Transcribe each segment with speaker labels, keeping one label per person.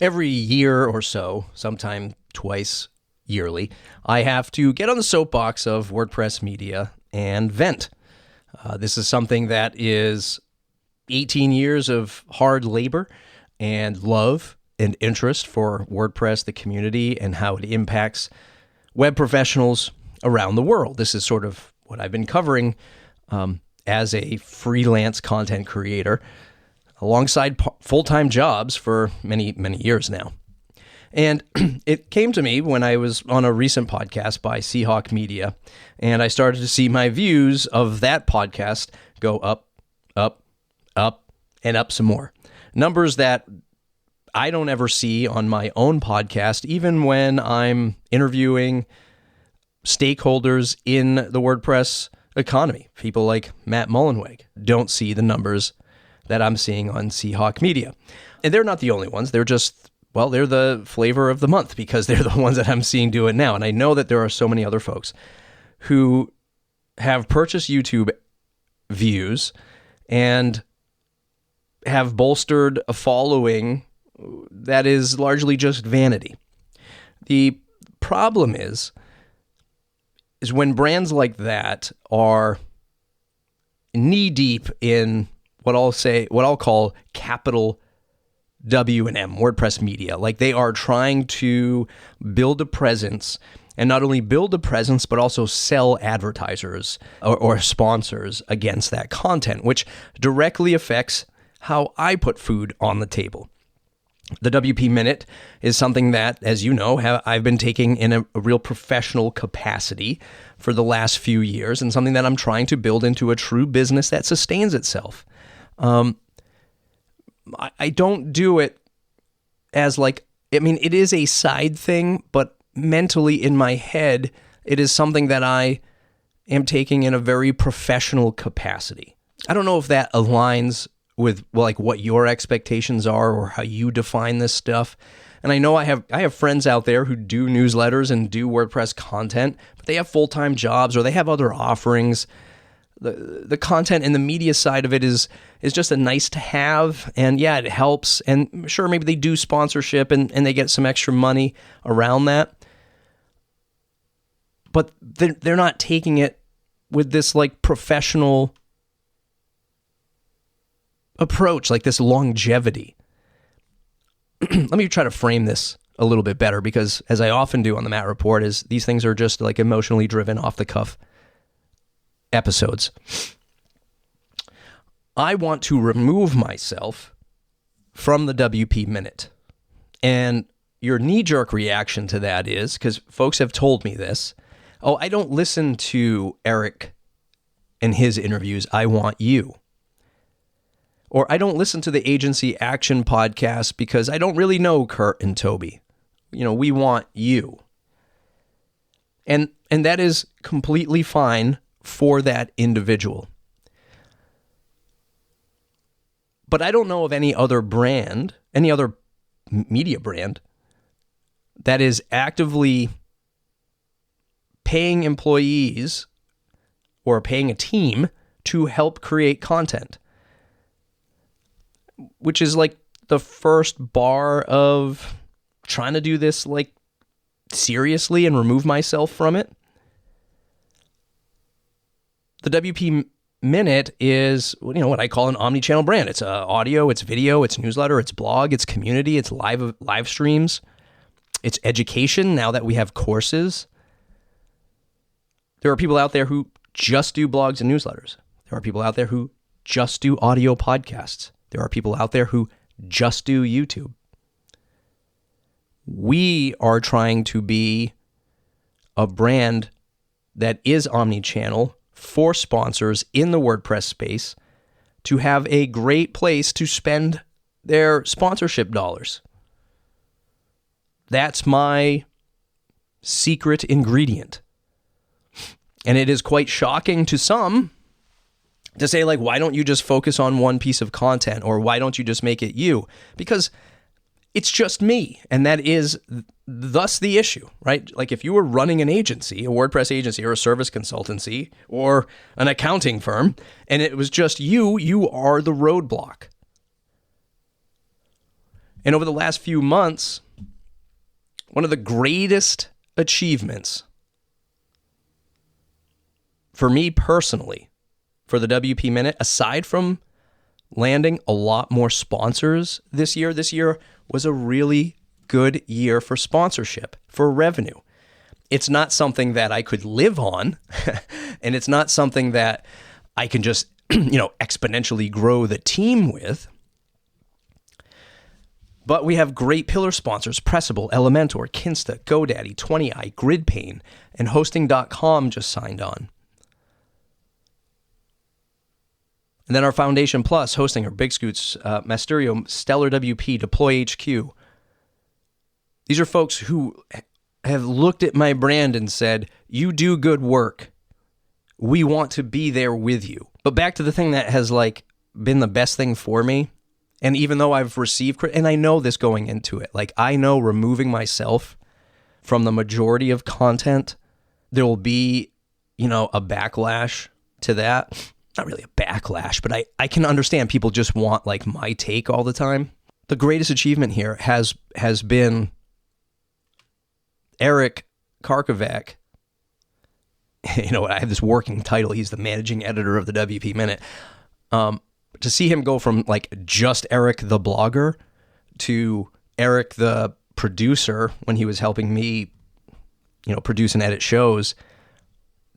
Speaker 1: Every year or so, sometime twice yearly, I have to get on the soapbox of WordPress Media and vent. This is something that is 18 years of hard labor and love and interest for WordPress, the community, and how it impacts web professionals around the world. This is sort of what I've been covering as a freelance content creator alongside full-time jobs for many, many years now. And it came to me when I was on a recent podcast by Seahawk Media, and I started to see my views of that podcast go up, up, up, and up some more. Numbers that I don't ever see on my own podcast, even when I'm interviewing stakeholders in the WordPress economy. People like Matt Mullenweg don't see the numbers that I'm seeing on Seahawk Media. And they're not the only ones. They're just, well, they're the flavor of the month because they're the ones that I'm seeing do it now. And I know that there are so many other folks who have purchased YouTube views and have bolstered a following that is largely just vanity. The problem is when brands like that are knee-deep in what I'll call capital W&M, WordPress Media. Like they are trying to build a presence, and not only build a presence, but also sell advertisers or sponsors against that content, which directly affects how I put food on the table. The WP Minute is something that, as you know, I've been taking in a real professional capacity for the last few years, and something that I'm trying to build into a true business that sustains itself. I don't do it as it is a side thing, but mentally in my head, it is something that I am taking in a very professional capacity. I don't know if that aligns with what your expectations are or how you define this stuff. And I know I have friends out there who do newsletters and do WordPress content, but they have full-time jobs or they have other offerings. The content and the media side of it is just a nice to have, and yeah, it helps. And sure, maybe they do sponsorship and they get some extra money around that. But they're not taking it with this professional approach, like this longevity. Let me try to frame this a little bit better, because as I often do on the Matt Report, is these things are just emotionally driven, off the cuff episodes. I want to remove myself from the WP Minute. And your knee-jerk reaction to that is, because folks have told me this, oh, I don't listen to Eric and his interviews, I want you. Or I don't listen to the Agency Action podcast because I don't really know Kurt and Toby. We want you. And that is completely fine for that individual. But I don't know of any other brand, any other media brand that is actively paying employees or paying a team to help create content, which is the first bar of trying to do this seriously and remove myself from it. The WP Minute is, what I call an omnichannel brand. It's audio, it's video, it's newsletter, it's blog, it's community, it's live streams, it's education. Now that we have courses, there are people out there who just do blogs and newsletters. There are people out there who just do audio podcasts. There are people out there who just do YouTube. We are trying to be a brand that is omnichannel for sponsors in the WordPress space to have a great place to spend their sponsorship dollars. That's my secret ingredient. And it is quite shocking to some to say, why don't you just focus on one piece of content, or why don't you just make it you? Because it's just me, and that is thus the issue, right? If you were running an agency, a WordPress agency or a service consultancy or an accounting firm, and it was just you are the roadblock. And over the last few months, one of the greatest achievements for me personally, for the WP Minute, aside from landing a lot more sponsors this year was a really good year for sponsorship, for revenue. It's not something that I could live on, and it's not something that I can just, exponentially grow the team with. But we have great pillar sponsors: Pressable, Elementor, Kinsta, GoDaddy, 20i, GridPane, and Hosting.com just signed on. And then our Foundation Plus, Hostinger, Big Scoots, Masterio, Stellar WP, Deploy HQ. These are folks who have looked at my brand and said, you do good work. We want to be there with you. But back to the thing that has been the best thing for me. And even though I've received, and I know this going into it, I know removing myself from the majority of content, there will be, a backlash to that. Not really a backlash, but I can understand people just want my take all the time. The greatest achievement here has been Eric Karkovac. I have this working title. He's the managing editor of the WP Minute. To see him go from just Eric the blogger to Eric the producer when he was helping me, produce and edit shows,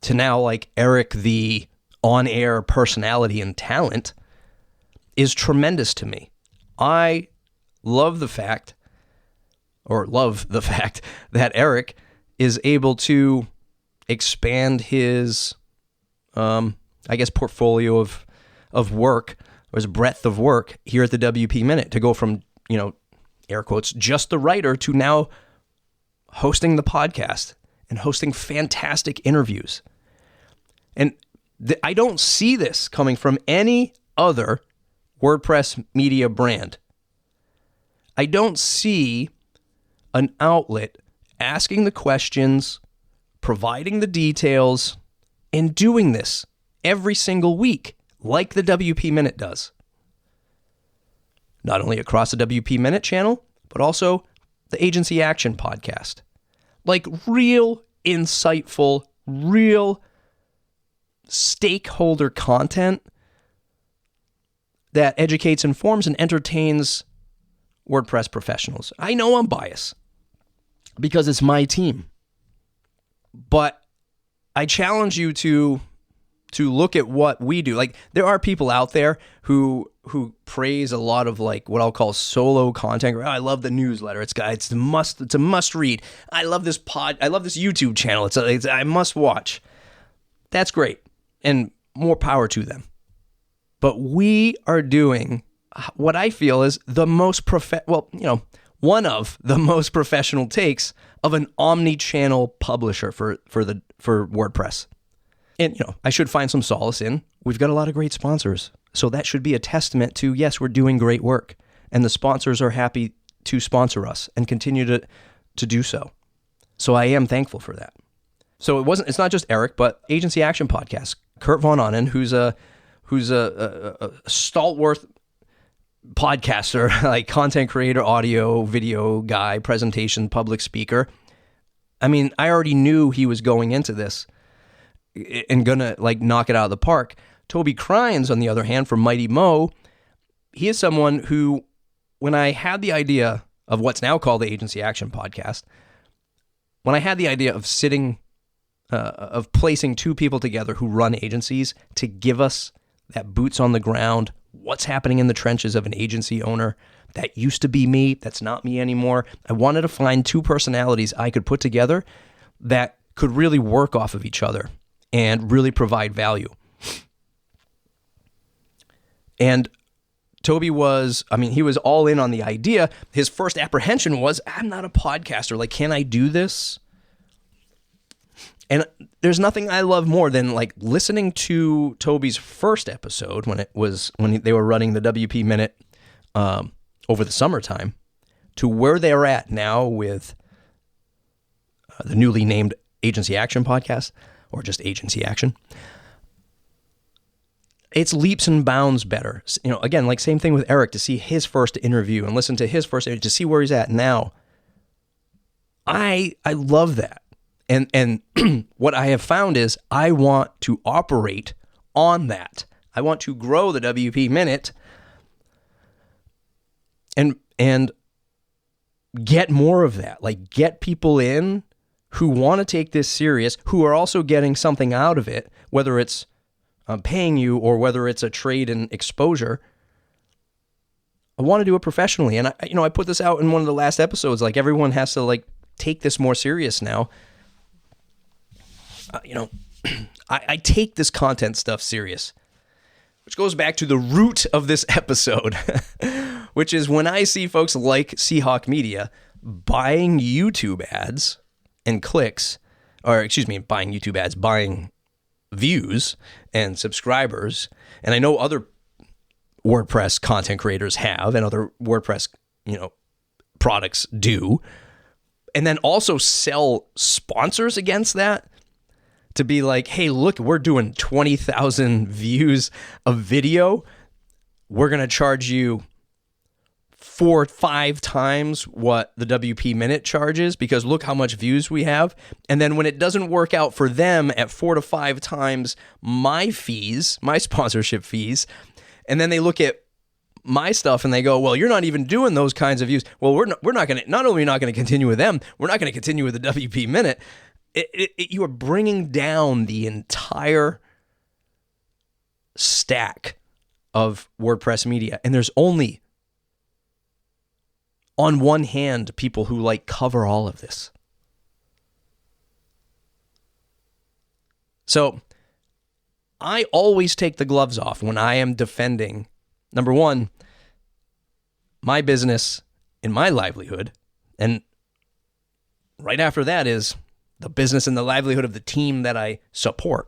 Speaker 1: to now Eric the on-air personality and talent is tremendous to me. I love the fact that Eric is able to expand his, portfolio of work, or his breadth of work here at the WP Minute, to go from, air quotes, just the writer to now hosting the podcast and hosting fantastic interviews. And I don't see this coming from any other WordPress media brand. I don't see an outlet asking the questions, providing the details, and doing this every single week like the WP Minute does. Not only across the WP Minute channel, but also the Agency Action podcast. Real insightful, real stakeholder content that educates, informs, and entertains WordPress professionals. I know I'm biased because it's my team, but I challenge you to look at what we do. There are people out there who praise a lot of what I'll call solo content. I love the newsletter. It's a must read. I love this YouTube channel. It's I must watch. That's great. And more power to them. But we are doing what I feel is the most one of the most professional takes of an omni-channel publisher for WordPress. And I should find some solace in, we've got a lot of great sponsors. So that should be a testament to, yes, we're doing great work, and the sponsors are happy to sponsor us and continue to do so. So I am thankful for that. So it's not just Eric, but Agency Action Podcast. Kurt Von Onen, who's a stalwart podcaster, content creator, audio, video guy, presentation, public speaker. I mean, I already knew he was going into this and gonna knock it out of the park. Toby Crines, on the other hand, from Mighty Mo, he is someone who, when I had the idea of what's now called the Agency Action Podcast, when I had the idea of of placing two people together who run agencies to give us that boots on the ground, what's happening in the trenches of an agency owner. That used to be me. That's not me anymore. I wanted to find two personalities I could put together that could really work off of each other and really provide value. And Toby he was all in on the idea. His first apprehension was, I'm not a podcaster. Can I do this? And there's nothing I love more than listening to Toby's first episode when they were running the WP Minute over the summertime, to where they're at now with the newly named Agency Action Podcast, or just Agency Action. it's leaps and bounds better. Again, like same thing with Eric, to see his first interview and listen to his first interview, to see where he's at now. I love that. And what I have found is I want to operate on that. I want to grow the WP Minute and get more of that. Like, get people in who want to take this serious, who are also getting something out of it, whether it's paying you or whether it's a trade and exposure. I want to do it professionally. And I put this out in one of the last episodes, like everyone has to like take this more serious now. I take this content stuff serious, which goes back to the root of this episode, which is when I see folks like Seahawk Media buying YouTube ads and clicks, buying YouTube ads, buying views and subscribers. And I know other WordPress content creators have, and other WordPress, products do. And then also sell sponsors against that to be like, hey, look, we're doing 20,000 views of video. We're going to charge you 4-5 times what the WP Minute charges because look how much views we have. And then when it doesn't work out for them at 4 to 5 times my fees, my sponsorship fees, and then they look at my stuff and they go, well, you're not even doing those kinds of views. Well, we're not going to, not only not going to continue with them, we're not going to continue with the WP Minute. You are bringing down the entire stack of WordPress Media. And there's only, on one hand, people who like cover all of this. So I always take the gloves off when I am defending, number one, my business and my livelihood. And right after that is the business and the livelihood of the team that I support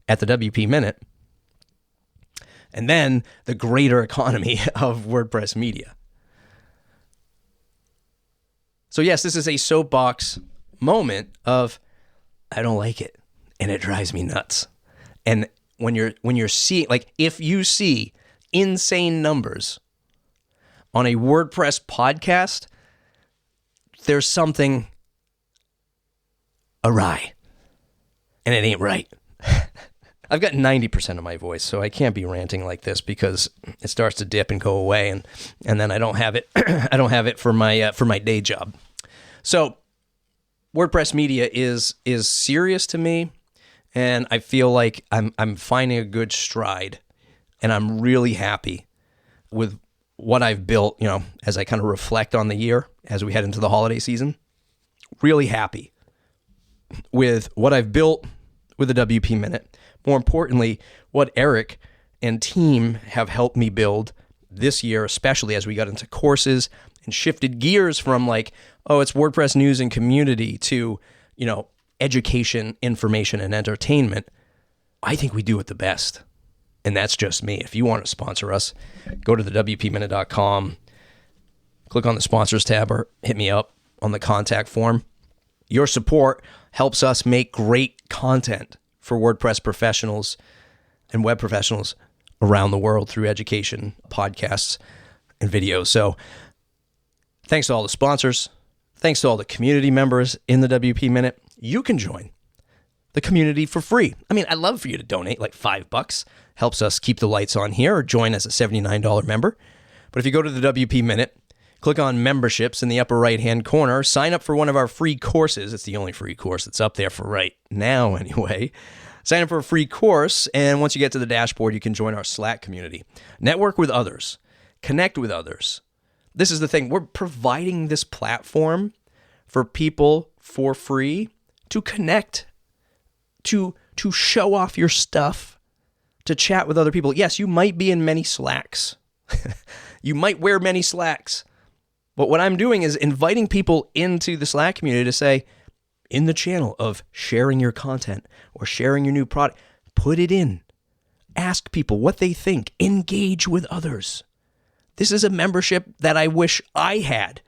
Speaker 1: at the WP Minute. And then the greater economy of WordPress Media. So yes, this is a soapbox moment of, I don't like it and it drives me nuts. And when you're seeing, like, if you see insane numbers on a WordPress podcast, there's something awry and it ain't right. I've got 90% of my voice, so I can't be ranting like this because it starts to dip and go away, and then I don't have it. I don't have it for my day job. So WordPress Media is serious to me, and I feel like I'm finding a good stride, and I'm really happy with what I've built. As I kind of reflect on the year as we head into the holiday season, really happy with what I've built with the WP Minute. More importantly, what Eric and team have helped me build this year, especially as we got into courses and shifted gears from like, oh, it's WordPress news and community to, education, information, and entertainment. I think we do it the best. And that's just me. If you want to sponsor us, go to the WPMinute.com, click on the sponsors tab or hit me up on the contact form. Your support helps us make great content for WordPress professionals and web professionals around the world through education, podcasts, and videos. So thanks to all the sponsors. Thanks to all the community members in the WP Minute. You can join the community for free. I mean, I'd love for you to donate like $5. Helps us keep the lights on here, or join as a $79 member. But if you go to the WP Minute, click on memberships in the upper right-hand corner, sign up for one of our free courses. It's the only free course that's up there for right now anyway. Sign up for a free course, and once you get to the dashboard, you can join our Slack community. Network with others. Connect with others. This is the thing. We're providing this platform for people for free to connect, to show off your stuff, to chat with other people. Yes, you might be in many Slacks. You might wear many Slacks. But what I'm doing is inviting people into the Slack community to say, in the channel of sharing your content or sharing your new product, put it in. Ask people what they think. Engage with others. This is a membership that I wish I had,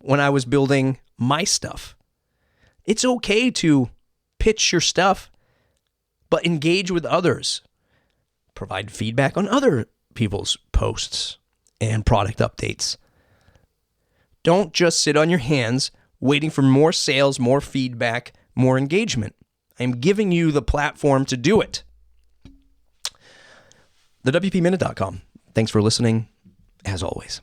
Speaker 1: when I was building my stuff. It's okay to pitch your stuff, but engage with others. Provide feedback on other people's posts and product updates. Don't just sit on your hands waiting for more sales, more feedback, more engagement. I'm giving you the platform to do it. TheWPMinute.com. Thanks for listening, as always.